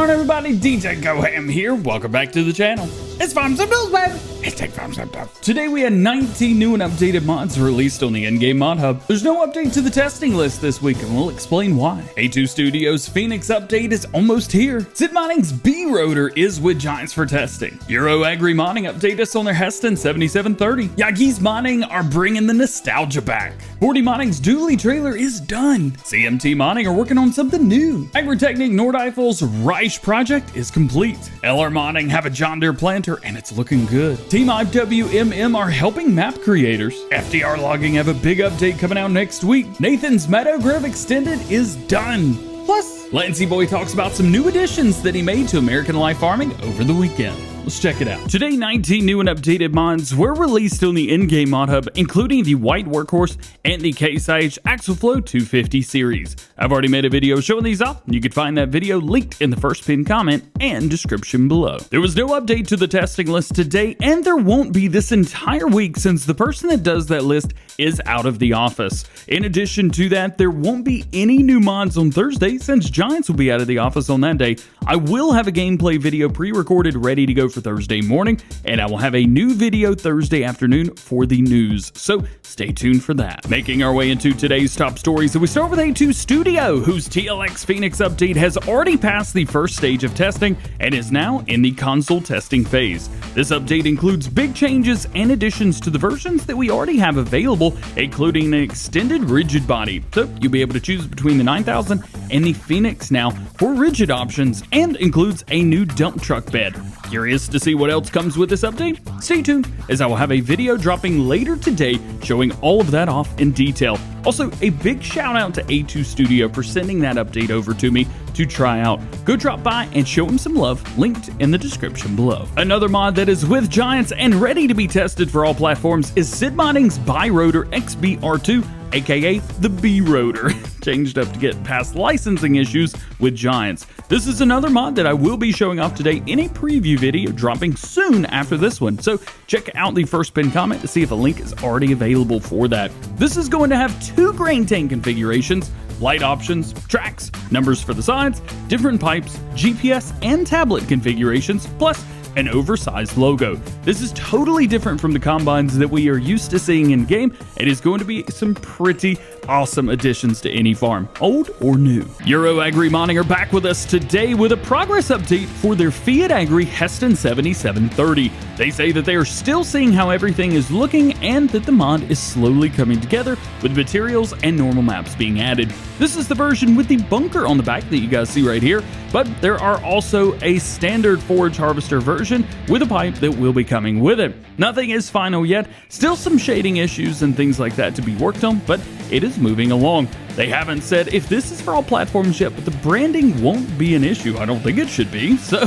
going on, everybody? DjGoHam here. Welcome back to the channel. It's Farm Sim Builds, baby. It's Take Farm Sim Builds. Today we had 19 new and updated mods released on the in-game mod hub. There's no update to the testing list this week, and we'll explain why. A2 Studios Phoenix update is almost here. Sid Minning's Be-Rotor is with Giants for testing. Euro Agri Modding update us on their Hesston 7730. Yagi's Modding are bringing the nostalgia back. 40 Modding's Dooley trailer is done. CMT Modding are working on something new. Agritechnic Nordeifel's Reisch project is complete. LR Modding have a John Deere planter and it's looking good. Team IWMM are helping map creators. FDR Logging have a big update coming out next week. Nathan's Meadowgrove Extended is done. Plus, Lancey Boy talks about some new additions that he made to American Life Farming over the weekend. Let's check it out. Today, 19 new and updated mods were released on the in-game mod hub, including the White Workhorse and the Case IH AxleFlow 250 series. I've already made a video showing these off. You can find that video linked in the first pinned comment and description below. There was no update to the testing list today, and there won't be this entire week since the person that does that list is out of the office. In addition to that, there won't be any new mods on Thursday since Giants will be out of the office on that day. I will have a gameplay video pre-recorded ready to go for Thursday morning, and I will have a new video Thursday afternoon for the news, so stay tuned for that. Making our way into today's top stories, so we start with A2 Studio, whose TLX Phoenix update has already passed the first stage of testing and is now in the console testing phase. This update includes big changes and additions to the versions that we already have available, including an extended rigid body, so you'll be able to choose between the 9000 and the Phoenix now for rigid options, and includes a new dump truck bed. Curious to see what else comes with this update? Stay tuned, as I will have a video dropping later today showing all of that off in detail. Also, a big shout out to A2 Studio for sending that update over to me to try out. Go drop by and show them some love, linked in the description below. Another mod that is with Giants and ready to be tested for all platforms is Sid Minning's Be-Rotor XBR2, aka the Be-Rotor, changed up to get past licensing issues with Giants. This is another mod that I will be showing off today in a preview video dropping soon after this one, so check out the first pinned comment to see if a link is already available for that. This is going to have two grain tank configurations, light options, tracks, numbers for the sides, different pipes, GPS and tablet configurations, plus an oversized logo. This is totally different from the combines that we are used to seeing in game. It is going to be some pretty awesome additions to any farm, old or new. Euro Agri Modding are back with us today with a progress update for their Fiat Agri Hesston 7730. They say that they are still seeing how everything is looking and that the mod is slowly coming together with materials and normal maps being added. This is the version with the bunker on the back that you guys see right here, but there are also a standard forage harvester version with a pipe that will be coming with it. Nothing is final yet, still some shading issues and things like that to be worked on, but it is moving along. They haven't said if this is for all platforms yet, but the branding won't be an issue. I don't think it should be, so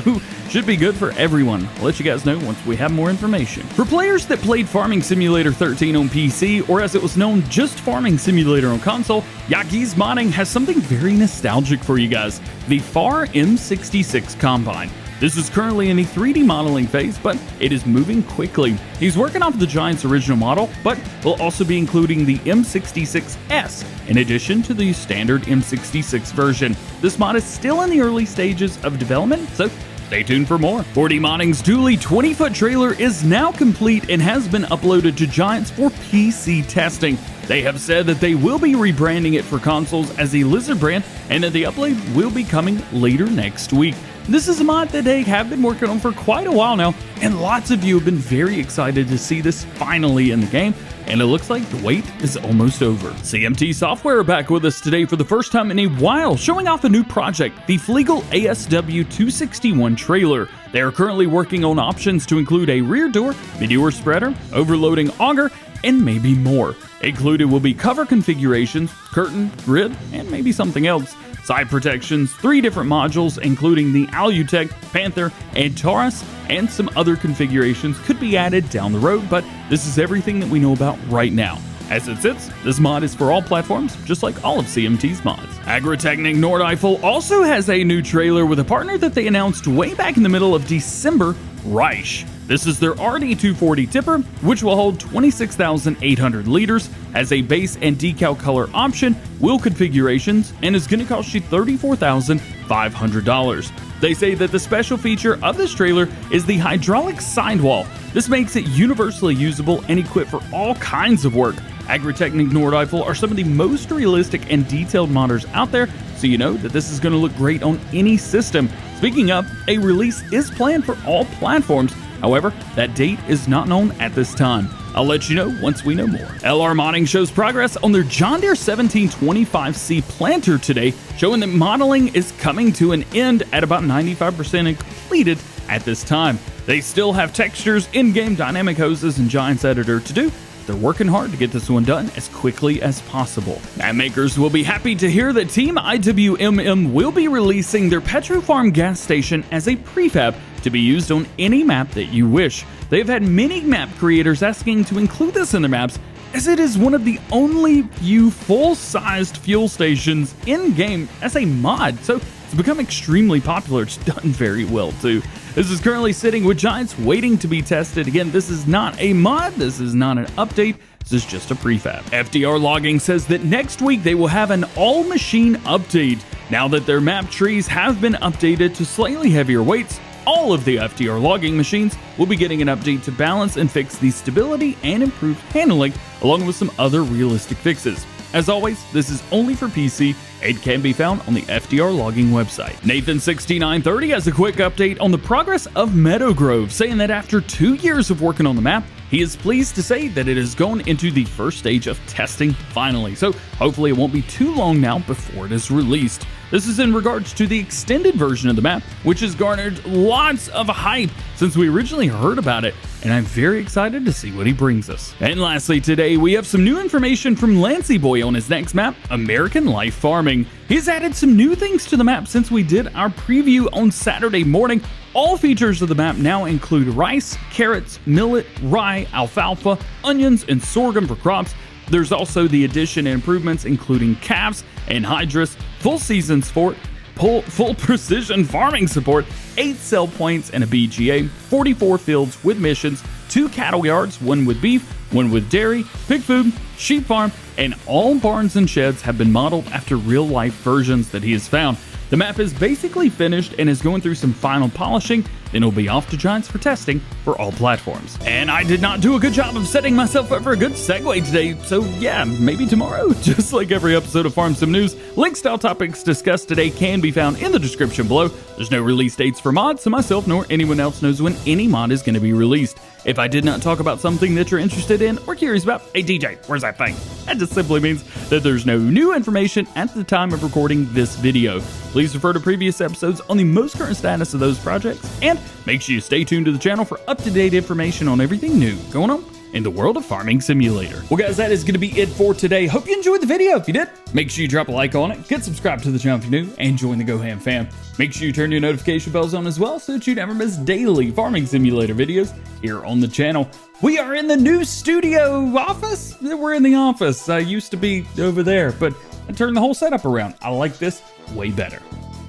should be good for everyone. I'll let you guys know once we have more information. For players that played Farming Simulator 13 on PC, or as it was known, just Farming Simulator on console, Yagi's Modding has something very nostalgic for you guys, the Fahr M66 Combine. This is currently in the 3D modeling phase, but it is moving quickly. He's working off the Giants' original model, but will also be including the M66S in addition to the standard M66 version. This mod is still in the early stages of development, so stay tuned for more. 40 Modding's Dooley 20-foot trailer is now complete and has been uploaded to Giants for PC testing. They have said that they will be rebranding it for consoles as a Lizard brand and that the upload will be coming later next week. This is a mod that they have been working on for quite a while now, and lots of you have been very excited to see this finally in the game, and it looks like the wait is almost over. CMT Software are back with us today for the first time in a while, showing off a new project, the Fliegl ASW 261 trailer. They are currently working on options to include a rear door, manure spreader, overloading auger, and maybe more. Included will be cover configurations, curtain, grid, and maybe something else. Side protections, 3 different modules including the Alutech, Panther, and Taurus, and some other configurations could be added down the road, but this is everything that we know about right now. As it sits, this mod is for all platforms, just like all of CMT's mods. Agritechnic Nordeifel also has a new trailer with a partner that they announced way back in the middle of December, Reisch. This is their RD240 tipper, which will hold 26,800 liters, has a base and decal color option, wheel configurations, and is going to cost you $34,500. They say that the special feature of this trailer is the hydraulic sidewall. This makes it universally usable and equipped for all kinds of work. Agritechnic Nordifel are some of the most realistic and detailed modders out there, so you know that this is going to look great on any system. Speaking of, a release is planned for all platforms. However, that date is not known at this time. I'll let you know once we know more. LR Modding shows progress on their John Deere 1725C planter today, showing that modeling is coming to an end at about 95% and completed at this time. They still have textures, in-game dynamic hoses, and Giants editor to do. They're working hard to get this one done as quickly as possible. Map makers will be happy to hear that Team IWMM will be releasing their Petro farm gas station as a prefab to be used on any map that you wish. They've had many map creators asking to include this in their maps, as it is one of the only few full-sized fuel stations in-game as a mod, so it's become extremely popular. It's done very well too. This is currently sitting with Giants waiting to be tested. Again, this is not a mod, this is not an update, this is just a prefab. FDR Logging says that next week they will have an all-machine update. Now that their map trees have been updated to slightly heavier weights, all of the FDR logging machines will be getting an update to balance and fix the stability and improved handling, along with some other realistic fixes. As always, this is only for PC and can be found on the FDR logging website. Nathan6930 has a quick update on the progress of Meadowgrove, saying that after 2 years of working on the map, he is pleased to say that it has gone into the first stage of testing finally, so hopefully it won't be too long now before it is released. This is in regards to the extended version of the map, which has garnered lots of hype since we originally heard about it, and I'm very excited to see what he brings us. And lastly today, we have some new information from Lancey Boy on his next map, American Life Farming. He's added some new things to the map since we did our preview on Saturday morning. All features of the map now include rice, carrots, millet, rye, alfalfa, onions, and sorghum for crops. There's also the addition and improvements including calves and hydrous, full season support, full precision farming support, 8 sell points and a BGA, 44 fields with missions, 2 cattle yards, 1 with beef, 1 with dairy, pig food, sheep farm, and all barns and sheds have been modeled after real-life versions that he has found. The map is basically finished and is going through some final polishing, then it'll be off to Giants for testing for all platforms. And I did not do a good job of setting myself up for a good segue today, so yeah, maybe tomorrow. Just like every episode of Farm Sim News, links to all topics discussed today can be found in the description below. There's no release dates for mods, so myself nor anyone else knows when any mod is going to be released. If I did not talk about something that you're interested in or curious about, hey DJ, where's that thing? That just simply means that there's no new information at the time of recording this video. Please refer to previous episodes on the most current status of those projects, and make sure you stay tuned to the channel for up-to-date information on everything new going on in the world of Farming Simulator. Well guys, that is going to be it for today. Hope you enjoyed the video. If you did, make sure you drop a like on it, get subscribed to the channel if you're new, and join the GoHam fam. Make sure you turn your notification bells on as well so that you never miss daily Farming Simulator videos here on the channel. We are in the new studio office. We're in the office. I used to be over there, but I turned the whole setup around. I like this way better.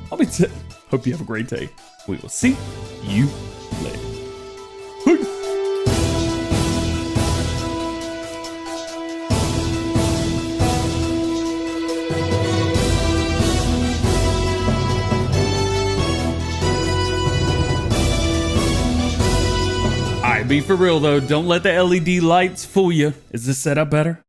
Hope you have a great day. We will see you later. Peace. Be for real though, don't let the LED lights fool you. Is this setup better?